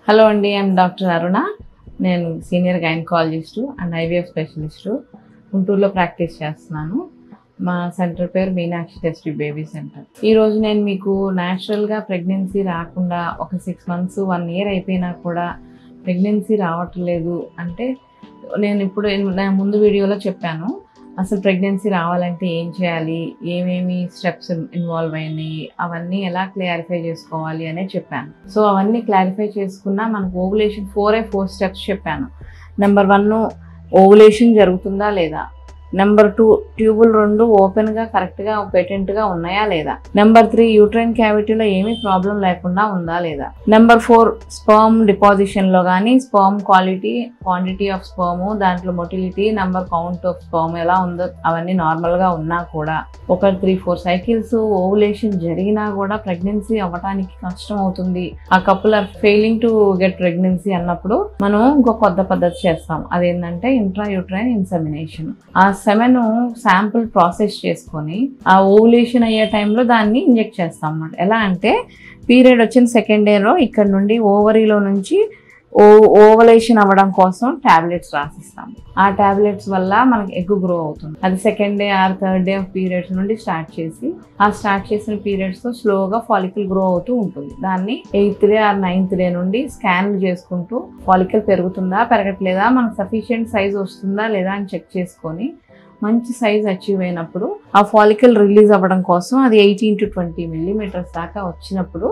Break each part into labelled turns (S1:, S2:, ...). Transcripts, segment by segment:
S1: Hello అండి, I'm doctor అరుణ. నేను senior gynaecologist and IVF specialist గుంటూరులో ప్రాక్టీస్ చేస్తున్నాను. మా సెంటర్ పేరు మీనాక్షి టెస్ట్ బేబీ సెంటర్. ఈరోజు నేను మీకు న్యాచురల్గా ప్రెగ్నెన్సీ రాకుండా ఒక 6 months 1 year అయిపోయినా కూడా ప్రెగ్నెన్సీ రావట్లేదు అంటే, నేను ఇప్పుడు ముందు వీడియోలో చెప్పాను అసలు ప్రెగ్నెన్సీ రావాలంటే ఏం చేయాలి, ఏమేమి స్టెప్స్ ఇన్వాల్వ్ అయినాయి, అవన్నీ ఎలా క్లారిఫై చేసుకోవాలి అనే చెప్పాను. సో అవన్నీ క్లారిఫై చేసుకున్నా మనకు ఓవులేషన్ 4 స్టెప్స్ చెప్పాను. నెంబర్ 1 ఓవులేషన్ జరుగుతుందా లేదా, నెంబర్ 2 ట్యూబుల్ 2 ఓపెన్గా కరెక్ట్గా పేటెంట్గా ఉన్నాయా లేదా, నెంబర్ 3 యూట్రైన్ క్యావిటీలో ఏమీ ప్రాబ్లం లేకుండా ఉందా లేదా, నెంబర్ 4 స్పర్మ్ డిపాజిషన్లో కానీ స్పర్మ్ క్వాంటిటీ ఆఫ్ స్పర్మ్, దాంట్లో motility, number count of sperm ఎలా ఉందో అవన్నీ నార్మల్గా ఉన్నా కూడా ఒక 3-4 cycles ఓవులేషన్ జరిగినా కూడా ప్రెగ్నెన్సీ అవ్వడానికి కష్టం అవుతుంది, ఆ couple are failing to get pregnancy అన్నప్పుడు మనం ఇంకో కొత్త పద్ధతి చేస్తాం. అదేంటంటే ఇంట్రా యూట్రైన్ ఇన్సెమినేషన్. ఆ సెమెన్ శాంపుల్ ప్రాసెస్ చేసుకొని ఆ ఓవులేషన్ అయ్యే టైంలో దాన్ని ఇంజెక్ట్ చేస్తాం అన్నమాట. ఎలా అంటే పీరియడ్ వచ్చిన 2nd day ఇక్కడ నుండి ఓవరీలో నుంచి ఓవలేషన్ అవ్వడం కోసం టాబ్లెట్స్ రాసిస్తాం. ఆ టాబ్లెట్స్ వల్ల మనకి ఎగ్ గ్రో అవుతుంది. అది 2nd day or 3rd day of periods నుండి స్టార్ట్ చేసి ఆ స్టార్ట్ చేసిన పీరియడ్స్తో స్లోగా ఫాలికల్ గ్రో అవుతూ ఉంటుంది. దాన్ని 8th day or 9th day నుండి స్కాన్లు చేసుకుంటూ ఫాలికల్ పెరుగుతుందా పెరగట్లేదా, మనకు సఫిషియెంట్ సైజ్ వస్తుందా లేదా అని చెక్ చేసుకొని మంచి సైజ్ అచీవ్ అయినప్పుడు ఆ ఫాలికల్ రిలీజ్ అవ్వడం కోసం అది 18 to 20 millimeters దాకా వచ్చినప్పుడు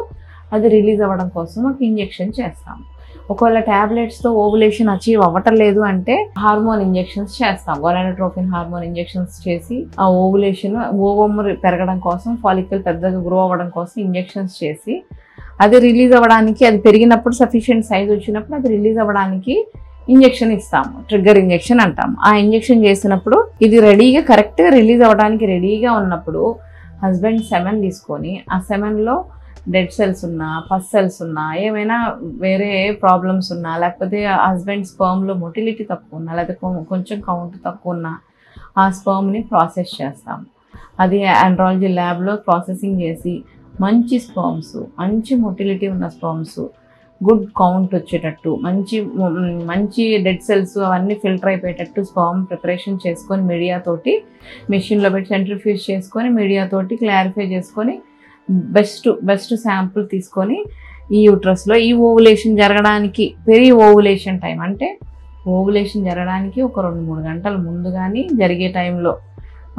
S1: అది రిలీజ్ అవ్వడం కోసం ఒక ఇంజెక్షన్ చేస్తాం. ఒకవేళ టాబ్లెట్స్తో ఓవులేషన్ అచీవ్ అవ్వటం లేదు అంటే హార్మోన్ ఇంజెక్షన్స్ చేస్తాం. గొనాడోట్రోపిన్ హార్మోన్ ఇంజెక్షన్స్ చేసి ఆ ఓవులేషన్ ఓవమ్ పెరగడం కోసం, ఫాలికల్ పెద్దగా గ్రో అవ్వడం కోసం ఇంజెక్షన్స్ చేసి అది రిలీజ్ అవ్వడానికి, అది పెరిగినప్పుడు సఫిషియెంట్ సైజ్ వచ్చినప్పుడు అది రిలీజ్ అవ్వడానికి ఇంజెక్షన్ ఇస్తాము. ట్రిగ్గర్ ఇంజెక్షన్ అంటాము. ఆ ఇంజెక్షన్ చేసినప్పుడు ఇది రెడీగా కరెక్ట్గా రిలీజ్ అవ్వడానికి రెడీగా ఉన్నప్పుడు హస్బెండ్ సెమెన్ తీసుకొని ఆ సెమెన్లో డెడ్ సెల్స్ ఉన్నా, పస్ సెల్స్ ఉన్నా, ఏమైనా వేరే ప్రాబ్లమ్స్ ఉన్నా, లేకపోతే హస్బెండ్ స్పర్మ్లో మొటిలిటీ తక్కువ ఉన్నా, లేకపోతే కొంచెం కౌంట్ తక్కువ ఉన్నా ఆ స్పర్మ్ని ప్రాసెస్ చేస్తాం. అది ఆండ్రాలజీ ల్యాబ్లో ప్రాసెసింగ్ చేసి మంచి స్పర్మ్స్, మంచి మొటిలిటీ ఉన్న స్పర్మ్స్, గుడ్ కౌంట్ వచ్చేటట్టు, మంచి డెడ్ సెల్స్ అవన్నీ ఫిల్టర్ అయిపోయేటట్టు స్పర్మ్ ప్రిపరేషన్ చేసుకొని మీడియాతోటి మెషిన్లో పెట్టి సెంట్రిఫ్యూజ్ చేసుకొని మీడియాతోటి క్లారిఫై చేసుకొని బెస్ట్ శాంపుల్ తీసుకొని ఈ యూట్రస్లో ఈ ఓవులేషన్ జరగడానికి ఓవులేషన్ టైం అంటే ఓవులేషన్ జరగడానికి ఒక 2-3 గంటల ముందు కానీ జరిగే టైంలో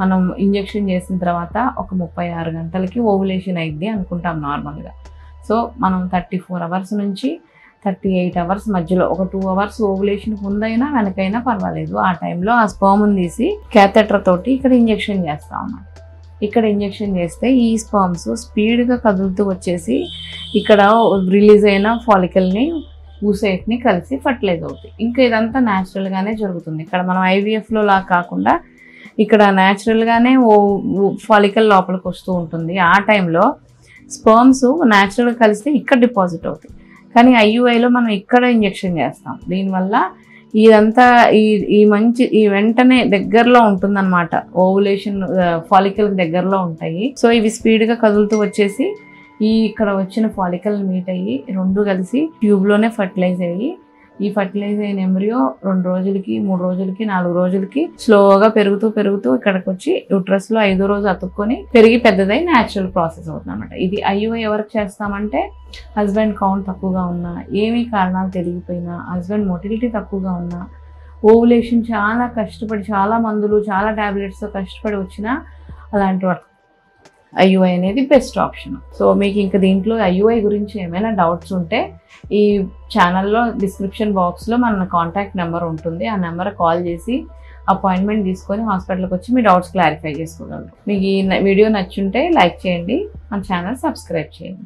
S1: మనం ఇంజెక్షన్ చేసిన తర్వాత ఒక 36 గంటలకి ఓవులేషన్ అయింది అనుకుంటాం నార్మల్గా. సో మనం 34 hours నుంచి 38 hours మధ్యలో ఒక 2 hours ఓవులేషన్ ముందైనా వెనకైనా పర్వాలేదు. ఆ టైంలో ఆ స్పర్మ్ని తీసి క్యాథెటర్ తోటి ఇక్కడ ఇంజెక్షన్ చేస్తాం అన్నమాట. ఇక్కడ ఇంజెక్షన్ చేస్తే ఈ స్పర్మ్స్ స్పీడ్గా కదులుతూ వచ్చేసి ఇక్కడ రిలీజ్ అయిన ఫాలికల్ని ఊసైట్ని కలిసి ఫర్టిలైజ్ అవుతాయి. ఇంకా ఇదంతా న్యాచురల్గానే జరుగుతుంది. ఇక్కడ మనం ఐవీఎఫ్లో లా కాకుండా ఇక్కడ న్యాచురల్గానే ఫాలికల్ లోపలికి వస్తూ ఉంటుంది. ఆ టైంలో స్పర్మ్స్ న్యాచురల్గా కలిస్తే ఇక్కడ డిపాజిట్ అవుతాయి. కానీ ఐయుఐలో మనం ఇక్కడ ఇంజెక్షన్ చేస్తాం. దీనివల్ల ఇదంతా ఈ వెంటనే దగ్గరలో ఉంటుందన్నమాట. ఓవులేషన్ ఫాలికల్ దగ్గరలో ఉంటాయి. సో ఇవి స్పీడ్గా కదులుతూ వచ్చేసి ఇక్కడ వచ్చిన ఫాలికల్ మీట్ అయ్యి 2 కలిసి ట్యూబ్లోనే ఫర్టిలైజ్ అయ్యి ఈ ఫర్టిలైజ్ అయిన ఎంబ్రియో 2 రోజులకి 3 రోజులకి 4 రోజులకి స్లోగా పెరుగుతూ ఇక్కడికి వచ్చి యూట్రస్లో 5వ రోజు అతుక్కొని పెరిగి పెద్దదై న్యాచురల్ ప్రాసెస్ అవుతుంది అనమాట. ఇది ఐయుఐ ఎవరికి చేస్తామంటే హస్బెండ్ కౌంట్ తక్కువగా ఉన్నా, ఏమీ కారణాలు తెలియకపోయినా, హస్బెండ్ మొటిలిటీ తక్కువగా ఉన్నా, ఓవులేషన్ చాలా కష్టపడి చాలా మందులు చాలా టాబ్లెట్స్తో కష్టపడి వచ్చినా అలాంటి వాటి ఐయుఐ అనేది బెస్ట్ ఆప్షన్. సో మీకు ఇంకా దీంట్లో ఐయుఐ గురించి ఏమైనా డౌట్స్ ఉంటే ఈ ఛానల్లో డిస్క్రిప్షన్ బాక్స్లో మన కాంటాక్ట్ నెంబర్ ఉంటుంది. ఆ నెంబర్ కాల్ చేసి అపాయింట్మెంట్ తీసుకొని హాస్పిటల్కి వచ్చి మీ డౌట్స్ క్లారిఫై చేసుకోగలరు. మీకు ఈ వీడియో నచ్చుంటే లైక్ చేయండి, మన ఛానల్ సబ్స్క్రైబ్ చేయండి.